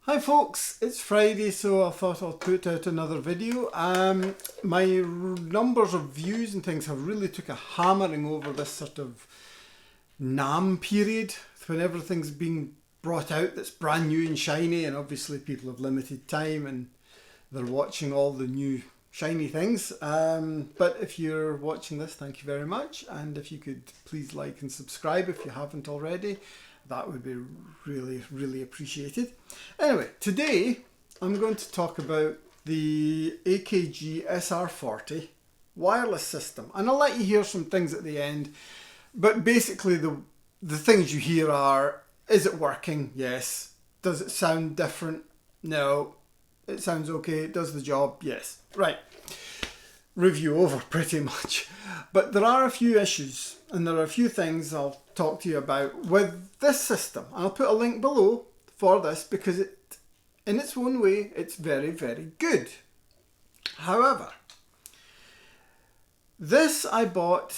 Hi folks, it's Friday, so I thought I'll put out another video. My numbers of views and things have really took a hammering over this sort of NAM period, when everything's being brought out that's brand new and shiny, and obviously people have limited time and they're watching all the new shiny things. But if you're watching this, thank you very much, and if you could please like and subscribe if you haven't already, that would be really appreciated. Anyway, today I'm going to talk about the AKG WSM40 wireless system, and I'll let you hear some things at the end, but basically the things you hear are: is it working? Yes. Does it sound different? No. It sounds okay. It does the job? Yes. Right. Review over pretty much. But there are a few issues and there are a few things I'll talk to you about with this system. And I'll put a link below for this because it, in its own way, it's very good. However, this I bought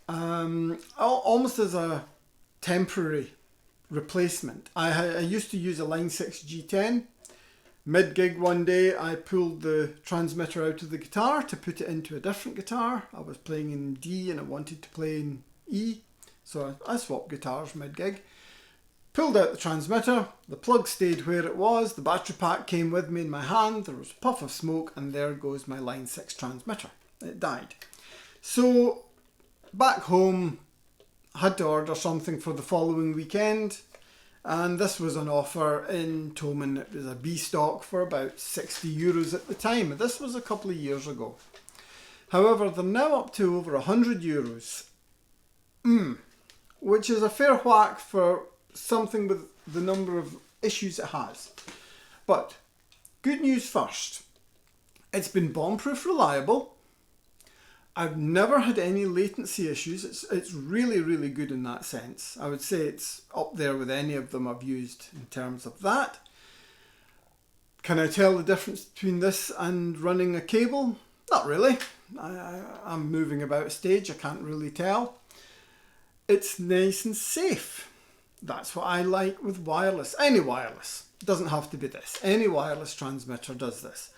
almost as a temporary replacement. I used to use a Line 6 G10. Mid-gig one day I pulled the transmitter out of the guitar to put it into a different guitar. I was playing in D and I wanted to play in E, so I swapped guitars mid-gig. Pulled out the transmitter, the plug stayed where it was, the battery pack came with me in my hand, there was a puff of smoke, and there goes my Line 6 transmitter. It died. So back home, I had to order something for the following weekend. And this was an offer in Thoman. It was a B stock for about €60 at the time. This was a couple of years ago. However, they're now up to over €100, which is a fair whack for something with the number of issues it has. But good news first. It's been bomb-proof reliable. I've never had any latency issues. It's really good in that sense. I would say it's up there with any of them I've used in terms of that. Can I tell the difference between this and running a cable? Not really. I'm moving about a stage, I can't really tell. It's nice and safe. That's what I like with wireless. Any wireless. It doesn't have to be this. Any wireless transmitter does this.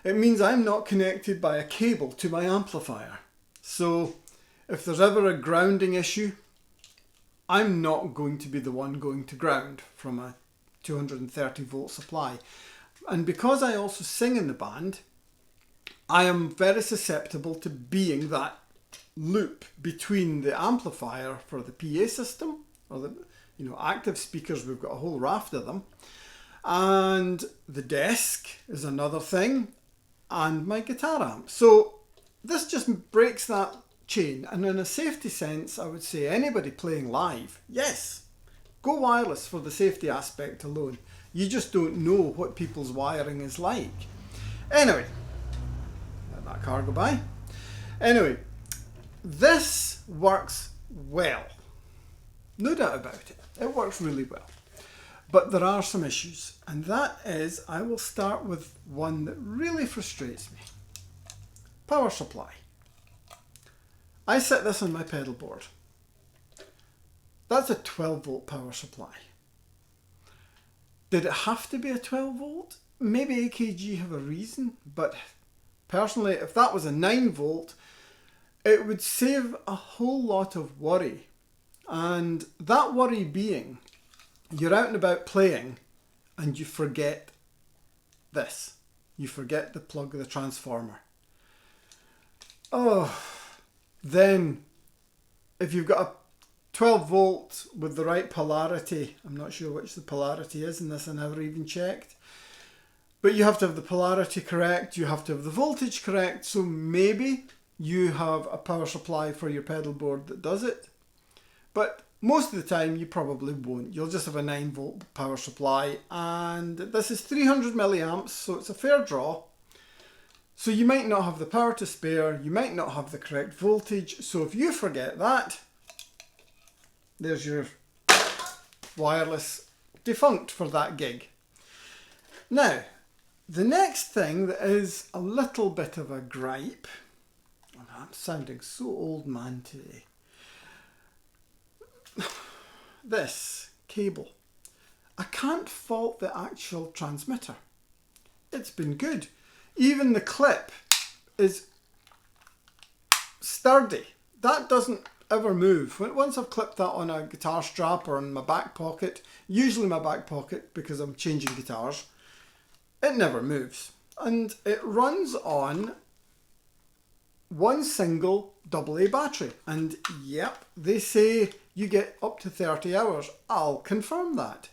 It means I'm not connected by a cable to my amplifier. So if there's ever a grounding issue, I'm not going to be the one going to ground from a 230 volt supply. And because I also sing in the band, I am very susceptible to being that loop between the amplifier for the PA system, or the active speakers, we've got a whole raft of them, and the desk is another thing, and my guitar amp. So this just breaks that chain, and in a safety sense, I would say anybody playing live, yes, go wireless for the safety aspect alone. You just don't know what people's wiring is like. Anyway, let that car go by. Anyway, this works well. No doubt about it. It works really well. But there are some issues, and that is, I will start with one that really frustrates me. Power supply. I set this on my pedal board. That's a 12 volt power supply. Did it have to be a 12 volt? Maybe AKG have a reason, but personally, if that was a 9 volt, it would save a whole lot of worry. And that worry being, you're out and about playing and you forget this. You forget to plug the transformer. Oh, then if you've got a 12 volt with the right polarity, I'm not sure which the polarity is in this, I never even checked. But you have to have the polarity correct, you have to have the voltage correct, so maybe you have a power supply for your pedal board that does it. But most of the time you probably won't. You'll just have a 9 volt power supply, and this is 300 milliamps, so it's a fair draw. So you might not have the power to spare, you might not have the correct voltage, so if you forget that, there's your wireless defunct for that gig. Now, the next thing that is a little bit of a gripe, I'm sounding so old man today. This cable. I can't fault the actual transmitter. It's been good. Even the clip is sturdy. That doesn't ever move. Once I've clipped that on a guitar strap or in my back pocket, usually my back pocket because I'm changing guitars, it never moves. And it runs on one single AA battery. And yep, they say you get up to 30 hours. I'll confirm that.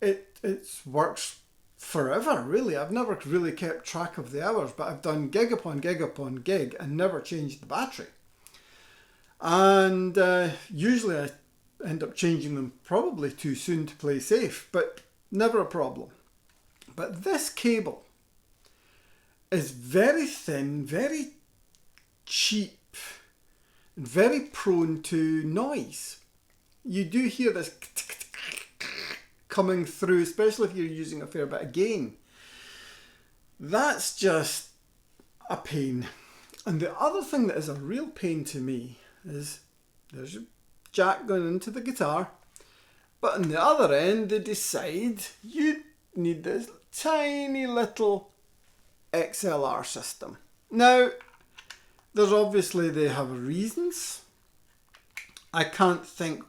It works forever, really. I've never really kept track of the hours, but I've done gig upon gig upon gig and never changed the battery. And usually I end up changing them probably too soon to play safe, but never a problem. But this cable is very thin, very cheap, and very prone to noise. You do hear this coming through, especially if you're using a fair bit of gain. That's just a pain. And the other thing that is a real pain to me is there's your jack going into the guitar, but on the other end they decide you need this tiny little XLR system. Now, there's obviously, they have reasons. I can't think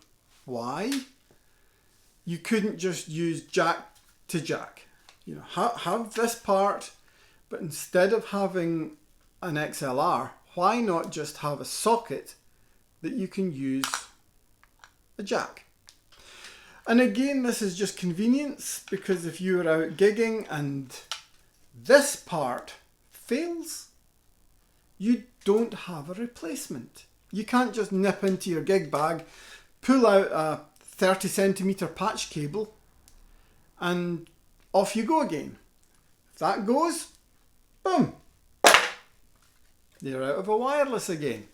why. You couldn't just use jack to jack. You know, have this part, but instead of having an XLR, why not just have a socket that you can use a jack? And again, this is just convenience, because if you're out gigging and this part fails, you don't have a replacement. You can't just nip into your gig bag, pull out a 30 centimeter patch cable and off you go again. If that goes, boom, you're out of a wireless again.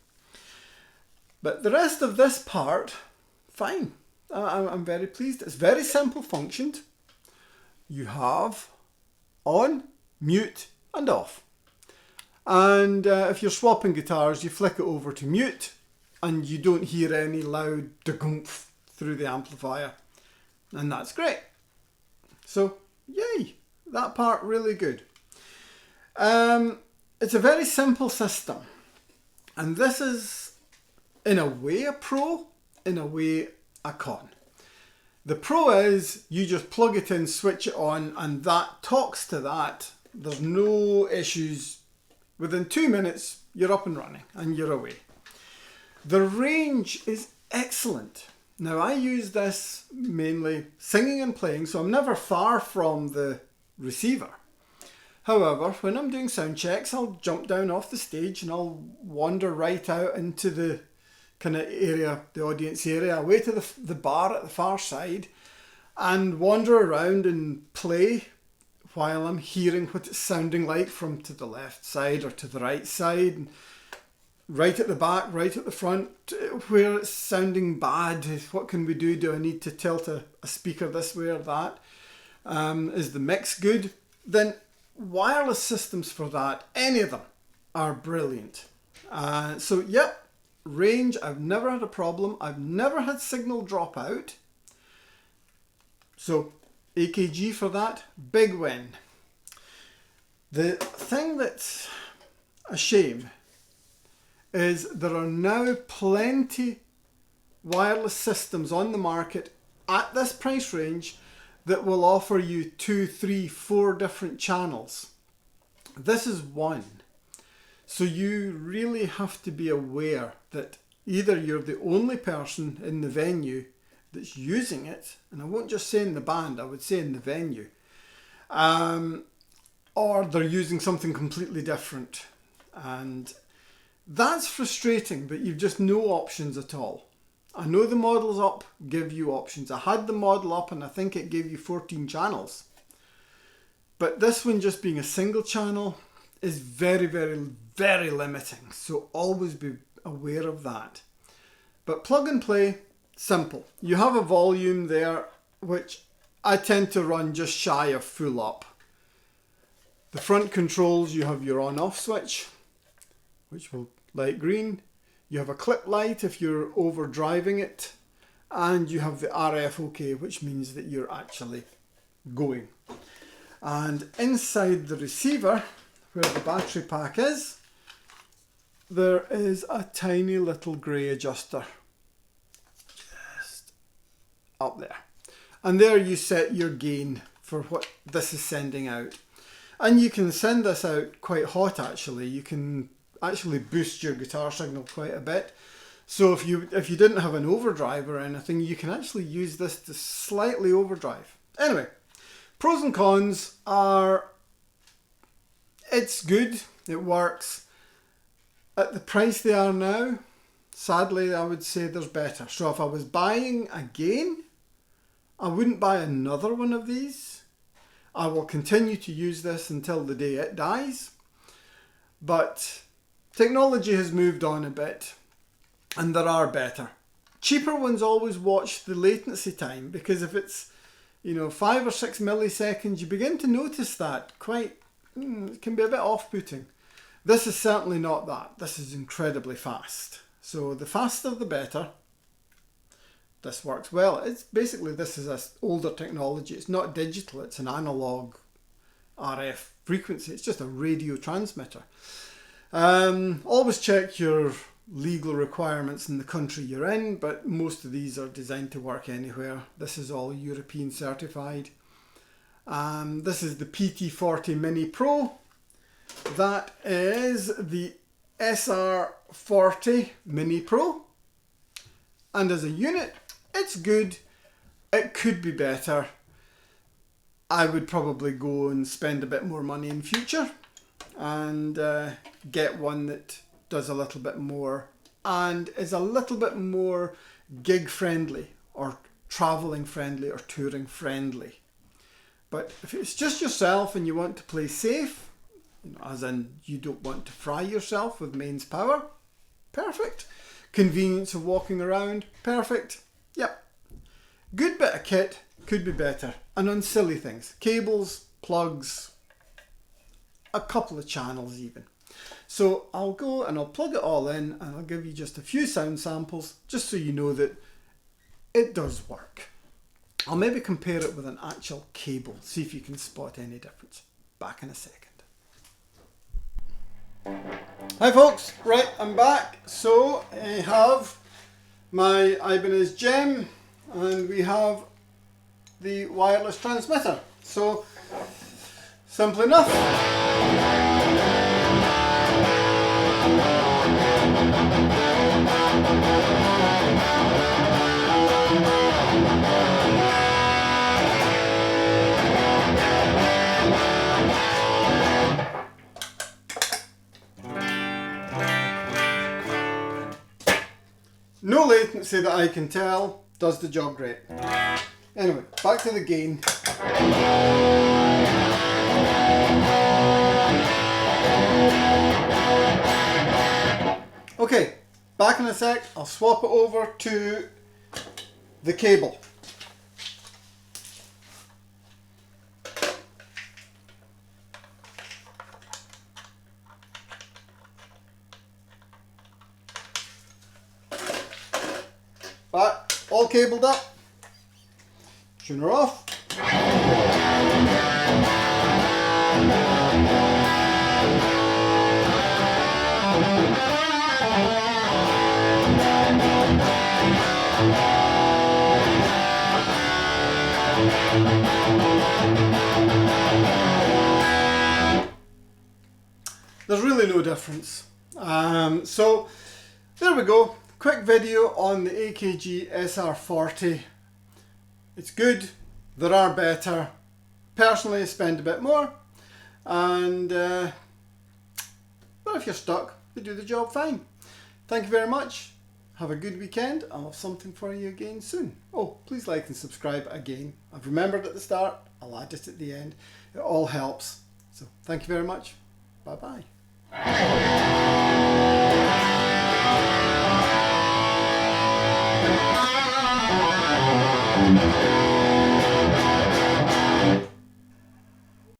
But the rest of this part, fine. I'm very pleased. It's very simple functioned. You have on, mute and off. And if you're swapping guitars, you flick it over to mute and you don't hear any loud da-goomph through the amplifier. And that's great. So, yay. That part really good. It's a very simple system. And this is, in a way, a pro, in a way, a con. The pro is you just plug it in, switch it on, and that talks to that. There's no issues. Within 2 minutes, you're up and running and you're away. The range is excellent. Now, I use this mainly singing and playing, so I'm never far from the receiver. However, when I'm doing sound checks, I'll jump down off the stage and I'll wander right out into the kind of area, the audience area, away to the bar at the far side, and wander around and play while I'm hearing what it's sounding like from to the left side or to the right side, and right at the back, right at the front, where it's sounding bad. What can we do? Do I need to tilt a speaker this way or that? Is the mix good? Then wireless systems for that, any of them, are brilliant. So yep, range, I've never had a problem. I've never had signal drop out. So AKG for that, big win. The thing that's a shame is there are now plenty wireless systems on the market at this price range that will offer you 2, 3, 4 different channels. This is one. So you really have to be aware that either you're the only person in the venue that's using it, and I won't just say in the band, I would say in the venue, or they're using something completely different. And that's frustrating, but you've just no options at all. I know the models up give you options. I had the model up and I think it gave you 14 channels. But this one just being a single channel is very, very, very limiting. So always be aware of that. But plug and play, simple. You have a volume there, which I tend to run just shy of full up. The front controls, you have your on-off switch, which will light green. You have a clip light if you're overdriving it. and you have the RF OK, which means that you're actually going. And inside the receiver, where the battery pack is, there is a tiny little grey adjuster just up there. And there you set your gain for what this is sending out. And you can send this out quite hot actually. You can actually boost your guitar signal quite a bit. So if you didn't have an overdrive or anything, you can actually use this to slightly overdrive. Anyway, pros and cons are, it's good, it works. At the price they are now, sadly I would say there's better. So if I was buying again, I wouldn't buy another one of these. I will continue to use this until the day it dies. But technology has moved on a bit and there are better. Cheaper ones always watch the latency time, because if it's 5 or 6 milliseconds, you begin to notice that it can be a bit off-putting. This is certainly not that. This is incredibly fast. So the faster the better. This works well. It's basically, this is an older technology. It's not digital, it's an analog RF frequency. It's just a radio transmitter. Always check your legal requirements in the country you're in, but most of these are designed to work anywhere. This is all European certified. This is the PT40 Mini Pro. That is the SR40 Mini Pro. And as a unit, it's good. It could be better. I would probably go and spend a bit more money in future and get one that does a little bit more and is a little bit more gig friendly or traveling friendly or touring friendly. But if it's just yourself and you want to play safe, as in you don't want to fry yourself with mains power, perfect. Convenience of walking around, perfect. Yep. Good bit of kit, could be better. And on silly things, cables, plugs, a couple of channels even. So I'll go and I'll plug it all in and I'll give you just a few sound samples just so you know that it does work. I'll maybe compare it with an actual cable, see if you can spot any difference. Back in a second. Hi folks, right, I'm back. So I have my Ibanez Gem and we have the wireless transmitter. So simple enough. No latency that I can tell, does the job great. Anyway, back to the gain. Okay, back in a sec, I'll swap it over to the cable. Back, all cabled up, tuner off. There's really no difference. So there we go. Quick video on the AKG SR40. It's good. There are better. Personally, I spend a bit more. And but if you're stuck, they do the job fine. Thank you very much. Have a good weekend. I'll have something for you again soon. Oh, please like and subscribe again. I've remembered at the start. I'll add it at the end. It all helps. So thank you very much. Bye bye.